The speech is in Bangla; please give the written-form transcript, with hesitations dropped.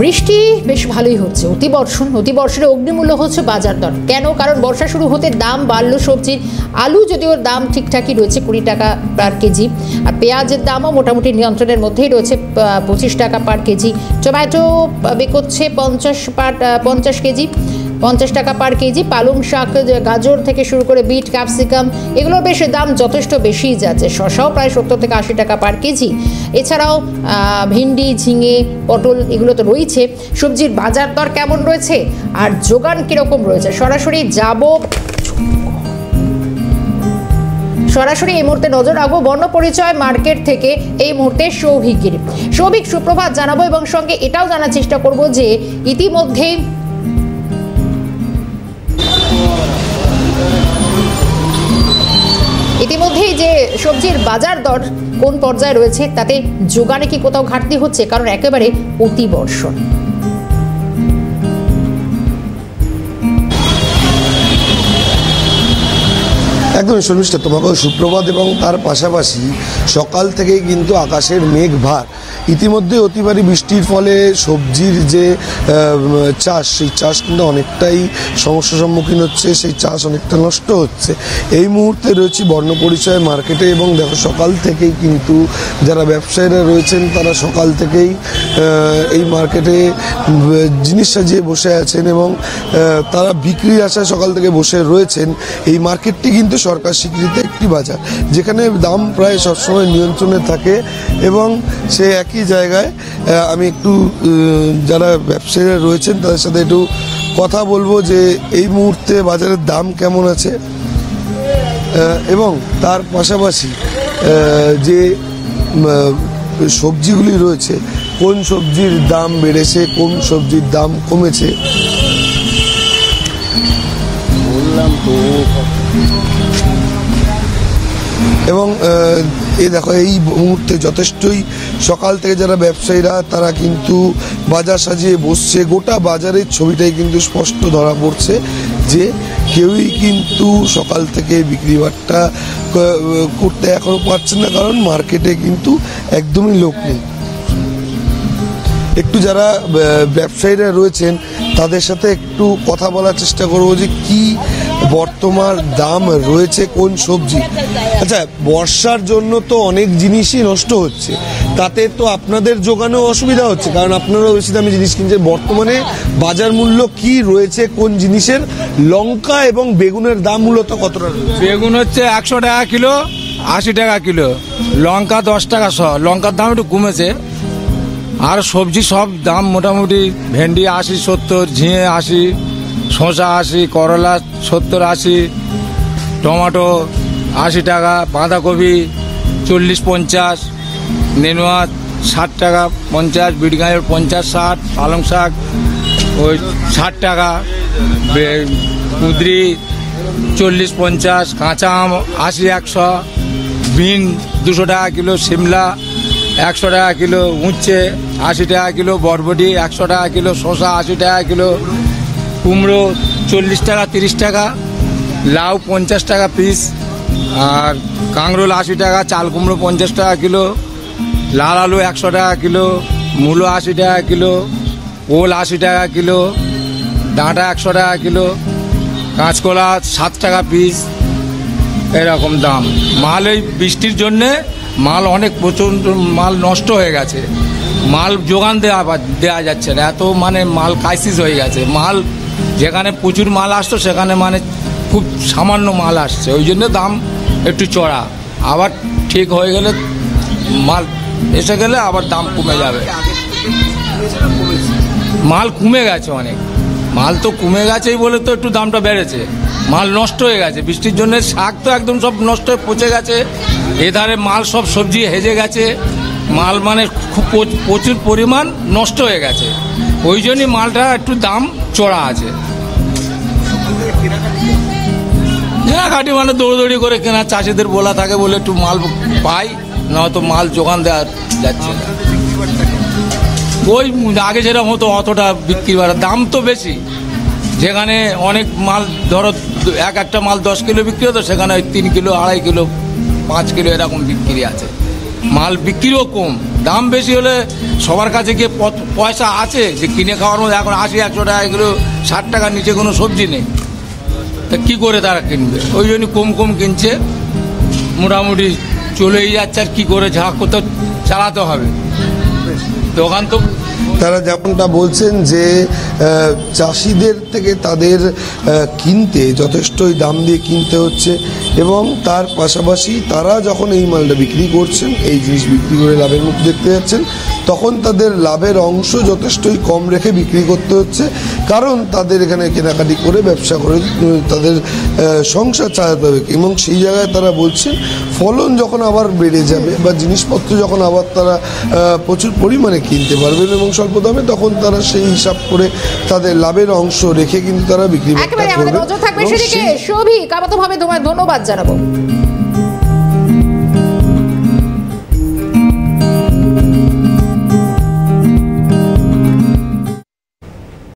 বৃষ্টি বেশ ভালোই হচ্ছে, অতিবর্ষণে অগ্নিমূল্য হচ্ছে বাজার দর। কেন? কারণ বর্ষা শুরু হতে দাম বাড়লো সবজির। আলু যদিও দাম ঠিকঠাকই রয়েছে 20 টাকা পার কেজি, আর পেঁয়াজের দামও মোটামুটি নিয়ন্ত্রণের মধ্যেই রয়েছে 25 টাকা পার কেজি। টমেটো বিকোচ্ছে 50 কেজি 50 টাকা পার কেজি। পালং শাক, গাজর থেকে শুরু করে বিট, ক্যাপসিকাম এগুলোর বেশ দাম যথেষ্ট বেশিই যাচ্ছে। শসাও প্রায় 70 থেকে 80 টাকা পার কেজি। এছাড়াও ভিন্ডি, ঝিঙে, পটল এগুলো তো রয়েছে। সবজির বাজার দর কেমন রয়েছে আর যোগান কীরকম রয়েছে সরাসরি এই মুহূর্তে নজর রাখবো বর্ণপরিচয় মার্কেট থেকে এই মুহূর্তে সৌভিক সুপ্রভাত জানাবো, এবং সঙ্গে এটাও জানার চেষ্টা করব যে ইতিমধ্যেই যে সবজির বাজার দর কোন পর্যায়ে রয়েছে, তাতে যোগানে কি কোথাও ঘাটতি হচ্ছে? কারণ একেবারে অতিবর্ষণ। একদম শর্মিষ্ঠা, তোমাকেও সুপ্রভাত। এবং তার পাশাপাশি সকাল থেকেই কিন্তু আকাশের মেঘ ভার। ইতিমধ্যে অতিবারী বৃষ্টির ফলে সবজির যে চাষ, সেই চাষ কিন্তু অনেকটাই সমস্যার সম্মুখীন হচ্ছে, সেই চাষ অনেকটা নষ্ট হচ্ছে। এই মুহূর্তে রয়েছে বর্ণপরিচয় মার্কেটে, এবং দেখো সকাল থেকেই কিন্তু যারা ব্যবসায়ীরা রয়েছেন তারা সকাল থেকেই এই মার্কেটে জিনিস সাজিয়ে বসে আছেন, এবং তারা বিক্রির আশায় সকাল থেকে বসে রয়েছেন। এই মার্কেটটি কিন্তু সরকার স্বীকৃত একটি বাজার, যেখানে দাম প্রায় সবসময় নিয়ন্ত্রণে থাকে। এবং সে একই জায়গায় আমি একটু যারা ব্যবসায়ীরা রয়েছেন তাদের সাথে একটু কথা বলবো যে এই মুহূর্তে বাজারের দাম কেমন আছে, এবং তার পাশাপাশি যে সবজিগুলি রয়েছে কোন সবজির দাম বেড়েছে, কোন সবজির দাম কমেছে। এবং এই দেখো এই মুহূর্তে যথেষ্টই সকাল থেকে যারা ব্যবসায়ীরা তারা কিন্তু বাজার সাজিয়ে বসছে। গোটা বাজারের ছবিটাই কিন্তু স্পষ্ট ধরা পড়ছে যে কেউই কিন্তু সকাল থেকে বিক্রি বাট্টা করতে এখনো পারছেন না, কারণ মার্কেটে কিন্তু একদমই লোক নেই। একটু যারা ব্যবসায়ীরা রয়েছেন তাদের সাথে একটু কথা বলার চেষ্টা করবো যে কি বর্তমান দাম রয়েছে কোন সবজি। আচ্ছা, বর্ষার জন্য তো অনেক জিনিসই নষ্ট হচ্ছে, তাতে তো আপনাদের যোগানেও অসুবিধা হচ্ছে, কারণ আপনারাও বেশি দামি জিনিস কিনছেন। বর্তমানে বাজার মূল্য কি রয়েছে কোন জিনিসের? লঙ্কা এবং বেগুনের দাম মূলত কতটা? বেগুন হচ্ছে 100 টাকা কিলো, 80 টাকা কিলো। লঙ্কা 10 টাকা শ। লঙ্কার দাম একটু কমেছে। আর সবজি সব দাম মোটামুটি ভেন্ডি 80, 70, ঝিঙে 80, শসা 80, করলা 70, 80, টমেটো 80 টাকা, বাঁধাকপি 40, 50, নেনুয়া 60 টাকা 50, বিট গাজর 50, 60, পালং শাক ওই 60 টাকা, কুঁদরি 40, 50, কাঁচা আম 80, 100, বিন 200 টাকা কিলো, সিমলা 100 টাকা কিলো, উচ্ছে 80 টাকা কিলো, বরবটি 100 টাকা কিলো, শসা 80 টাকা কিলো, কুমড়ো 40 টাকা 30 টাকা, লাউ 50 টাকা পিস, আর কাঁকরোল 80 টাকা, চাল কুমড়ো 50 টাকা কিলো, লাল আলু 100 টাকা কিলো, মূলো 80 টাকা কিলো, ওল 80 টাকা কিলো, ডাঁটা 100 টাকা কিলো, কাঁচকলা 7 টাকা পিস, এরকম দাম। মাল এই বৃষ্টির জন্যে মাল অনেক প্রচণ্ড মাল নষ্ট হয়ে গেছে, মাল যোগান দেওয়া যাচ্ছে না, এত মানে মাল ক্রাইসিস হয়ে গেছে। মাল যেখানে প্রচুর মাল আসতো সেখানে মানে খুব সামান্য মাল আসছে, ওই জন্য দাম একটু চড়া। আবার ঠিক হয়ে গেলে মাল এসে গেলে আবার দাম কমে যাবে। মাল কমে গেছে অনেক, মাল তো কমে গেছেই বলে তো একটু দামটা বেড়েছে। মাল নষ্ট হয়ে গেছে বৃষ্টির জন্য, শাক তো একদম সব নষ্ট হয়ে পচে গেছে, এধারে মাল সব সবজি হেজে গেছে, মাল মানে খুব প্রচুর পরিমাণ নষ্ট হয়ে গেছে, ওই জন্যই মালটা একটু দাম চড়া আছে। কেনাকাটি মানে দৌড়দৌড়ি করে কেনা, চাষিদের বলা থাকে বলে একটু মাল পাই, নয়তো মাল যোগান দেওয়া যাচ্ছে না। ওই আগে যেরকম হতো অতটা বিক্রি করার দাম তো বেশি, যেখানে অনেক মাল ধরো একটা মাল 10 কিলো বিক্রি হতো, সেখানে 3 কিলো, 2.5 কিলো, 5 কিলো এরকম বিক্রি আছে। মাল বিক্রিও কম, দাম বেশি হলে সবার কাছে গিয়ে পয়সা আছে যে কিনে খাওয়ার মধ্যে। এখন 80-100 টাকা কিলো, 60 টাকার নিচে কোনো সবজি নেই, তা কী করে তারা কিনবে? ওই জন্য কম কম কিনছে, মোটামুটি চলেই যাচ্ছে। আর কী করে যা কোথাও চালাতে হবে, দোকান তো। তারা যেমনটা বলছেন যে চাষিদের থেকে তাদের কিনতে যথেষ্টই দাম দিয়ে কিনতে হচ্ছে, এবং তার পাশাপাশি তারা যখন এই মালটা বিক্রি করছেন, এই জিনিস বিক্রি করে লাভের মুখ দেখতে যাচ্ছেন, তখন তাদের লাভের অংশ যথেষ্টই কম রেখে বিক্রি করতে হচ্ছে, কারণ তাদের এখানে কেনাকাটি করে ব্যবসা করে তাদের সংসার চালাতে হবে। এবং সেই জায়গায় তারা বলছেন ফলন যখন আবার বেড়ে যাবে বা জিনিসপত্র যখন আবার তারা প্রচুর পরিমাণে কিনতে পারবেন এবং স্বল্প দামে, তখন তারা সেই হিসাব করে তাদের লাভের অংশ রেখে কিন্তু তারা বিক্রি একেবারে আমাদের নজর থাকবে সেদিকে। শোভিক, আপাতভাবে তোমায় ধন্যবাদ জানাবো।